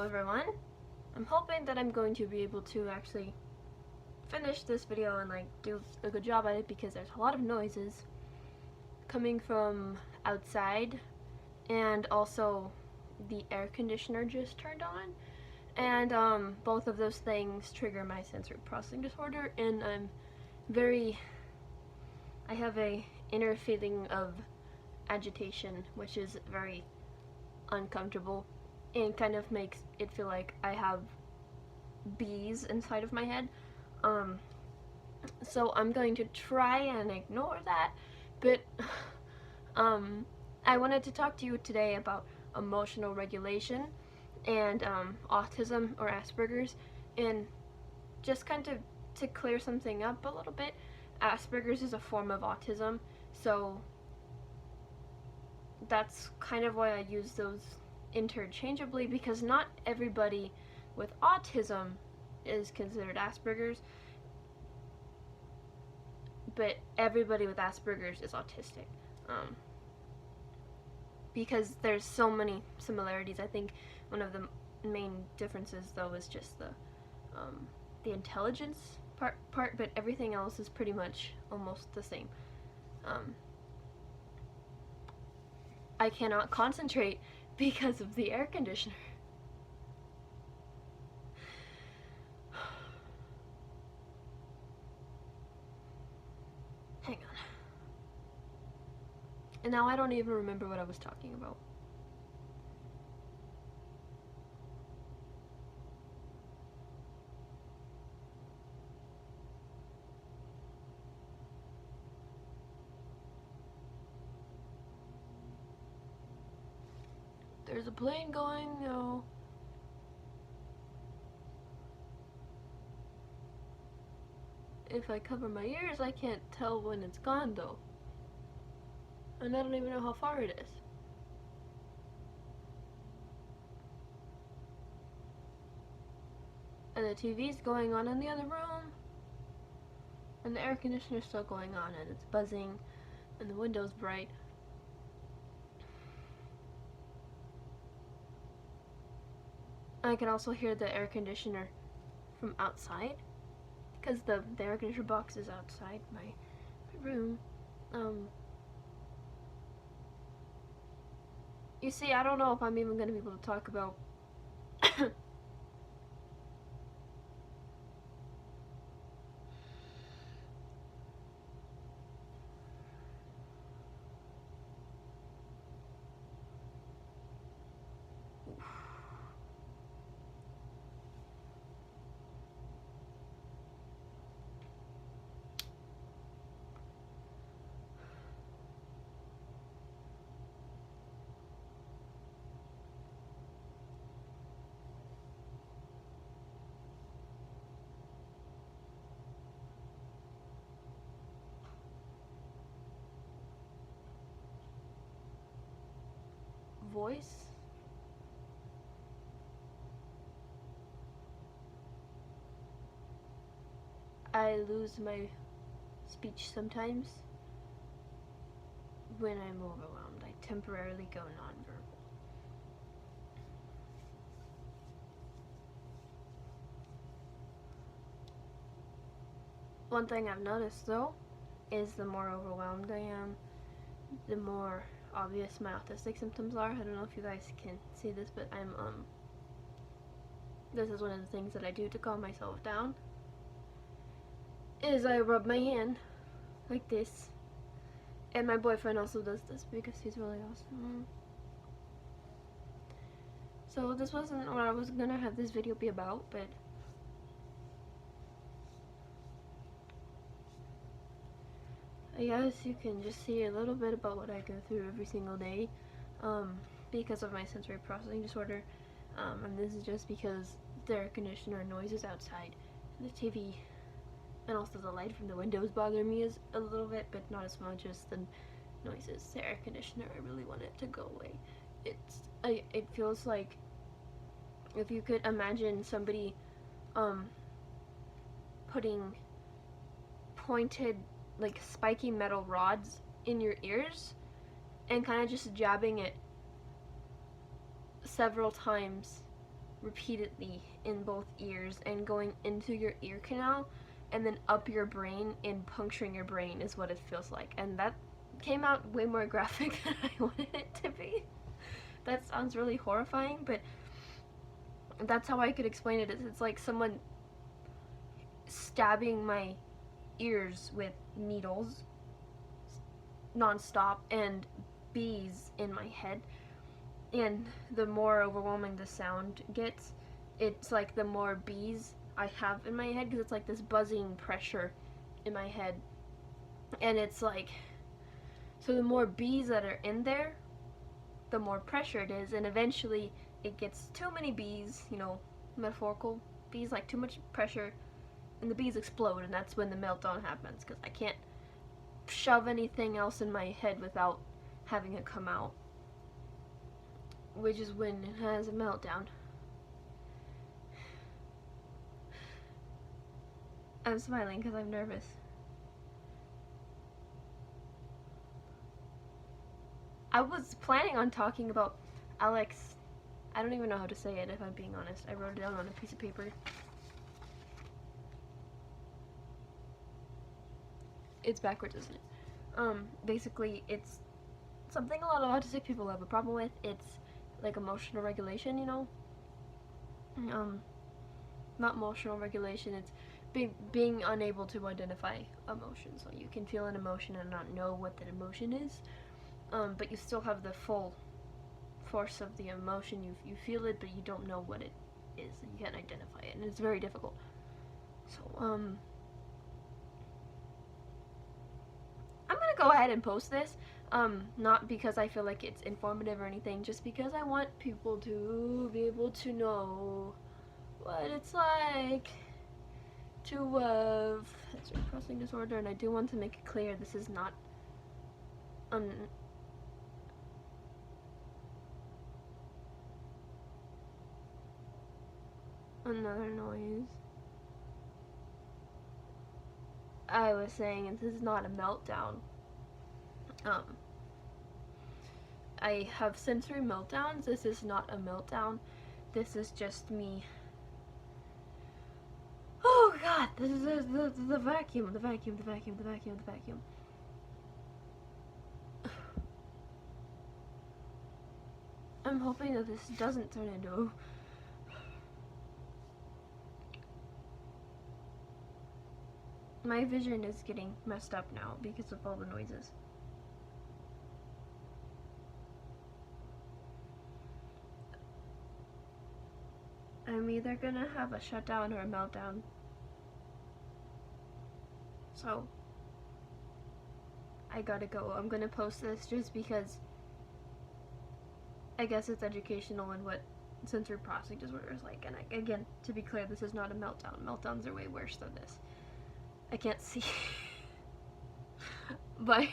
everyone. I'm hoping that I'm going to be able to actually finish this video and do a good job at it because there's a lot of noises coming from outside, and also the air conditioner just turned on, and both of those things trigger my sensory processing disorder, and I have a inner feeling of agitation, which is very uncomfortable and kind of makes it feel like I have bees inside of my head. So I'm going to try and ignore that, but I wanted to talk to you today about emotional regulation and autism or Aspergers, and just kind of to clear something up a little bit. Aspergers is a form of autism, so that's kind of why I use those interchangeably, because not everybody with autism is considered Asperger's, but everybody with Asperger's is autistic, because there's so many similarities. I think one of the main differences though is just the intelligence part, but everything else is pretty much almost the same. I cannot concentrate because of the air conditioner. Hang on. And now I don't even remember what I was talking about. There's a plane going, no. If I cover my ears, I can't tell when it's gone though. And I don't even know how far it is. And the TV's going on in the other room. And the air conditioner's still going on, and it's buzzing, and the window's bright. I can also hear the air conditioner from outside, because the air conditioner box is outside my room. You see, I don't know if I'm even going to be able to talk about voice. I lose my speech sometimes when I'm overwhelmed. I temporarily go nonverbal. One thing I've noticed though is the more overwhelmed I am, the more obvious my autistic symptoms are. I don't know if you guys can see this, but this is one of the things that I do to calm myself down, is I rub my hand like this, and my boyfriend also does this because he's really awesome. So this wasn't what I was gonna have this video be about, but I guess you can just see a little bit about what I go through every single day, because of my sensory processing disorder, and this is just because the air conditioner noises outside, and the TV, and also the light from the windows bother me a little bit, but not as much as the noises. The air conditioner, I really want it to go away. It feels like if you could imagine somebody putting pointed, like spiky metal rods in your ears and kind of just jabbing it several times repeatedly in both ears and going into your ear canal and then up your brain and puncturing your brain is what it feels like. And that came out way more graphic than I wanted it to be. That sounds really horrifying, but that's how I could explain it. It's like someone stabbing my ears with needles nonstop and bees in my head. And the more overwhelming the sound gets, it's like the more bees I have in my head, because it's like this buzzing pressure in my head. And it's like, so the more bees that are in there, the more pressure it is, and eventually it gets too many bees, you know, metaphorical bees, like too much pressure, and the bees explode, and that's when the meltdown happens, because I can't shove anything else in my head without having it come out, which is when it has a meltdown. I'm smiling because I'm nervous. I was planning on talking about Alex. I don't even know how to say it, if I'm being honest. I wrote it down on a piece of paper. It's backwards, isn't it? Basically, it's something a lot of autistic people have a problem with. It's like emotional regulation, you know? Not emotional regulation, it's being unable to identify emotions. So you can feel an emotion and not know what that emotion is, but you still have the full force of the emotion. You feel it, but you don't know what it is, and you can't identify it, and it's very difficult. So, I'm gonna go ahead and post this, not because I feel like it's informative or anything, just because I want people to be able to know what it's like to have sensory processing disorder, and I do want to make it clear this is not another noise. I was saying this is not a meltdown. I have sensory meltdowns. This is not a meltdown. This is just me. Oh god, this is the vacuum, the vacuum, the vacuum, the vacuum, the vacuum. I'm hoping that this doesn't turn into... My vision is getting messed up now because of all the noises. I'm either gonna have a shutdown or a meltdown. So, I gotta go. I'm gonna post this just because I guess it's educational in what sensory processing disorder is like. And again, to be clear, this is not a meltdown. Meltdowns are way worse than this. I can't see. Bye.